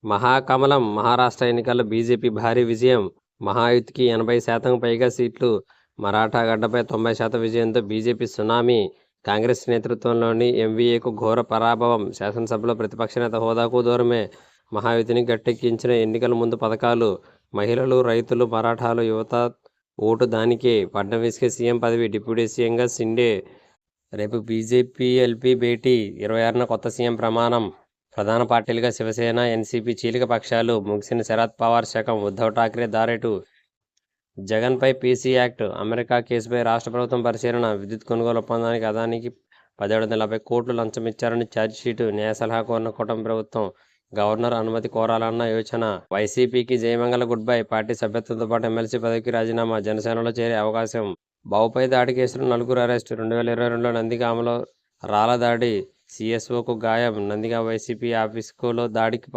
మహాకమలం మహారాష్ట్ర ఎన్నికల్లో బీజేపీ భారీ విజయం. మహాయుతికి 80% పైగా సీట్లు. మరాఠా గడ్డపై 90% విజయంతో బీజేపీ సునామీ. కాంగ్రెస్ నేతృత్వంలోని ఎంవీఏకు ఘోర పరాభవం. శాసనసభలో ప్రతిపక్ష నేత హోదాకు దూరమే. మహాయుతిని గట్టెక్కించిన ఎన్నికల ముందు పథకాలు. మహిళలు, రైతులు, మరాఠాలు, యువత ఓటు దానికే. ఫడ్నవీస్కే సీఎం పదవి. డిప్యూటీ సీఎంగా షిండే. రేపు బీజేపీ-ఎల్పీ భేటీ. 26న కొత్త సీఎం ప్రమాణం. ప్రధాన పార్టీలుగా శివసేన, ఎన్సీపీ చీలిక పక్షాలు. ముగిసిన శరద్ పవార్ శకం. ఉద్ధవ్ ఠాక్రే దారెటు. జగన్పై పీసీ యాక్ట్. అమెరికా కేసుపై రాష్ట్ర ప్రభుత్వం పరిశీలన. విద్యుత్ కొనుగోలు ఒప్పందానికి అదానీకి 1740 కోట్లు లంచం ఇచ్చారని ఛార్జిషీటు. న్యాయ సలహా కోరిన కూటమి ప్రభుత్వం. గవర్నర్ అనుమతి కోరాలన్న యోచన. వైసీపీకి జయమంగళ గుడ్ బై. పార్టీ సభ్యత్వంతో పాటు ఎమ్మెల్సీ పదవికి రాజీనామా. జనసేనలో చేరే అవకాశం. బాబుపై దాడి కేసులో 4 అరెస్టు. 2022లో నందిగామలో రాళ్ల దాడి. సీఎస్ఓకు గాయం. నందిగామ వైసీపీ ఆఫీసులో దాడికి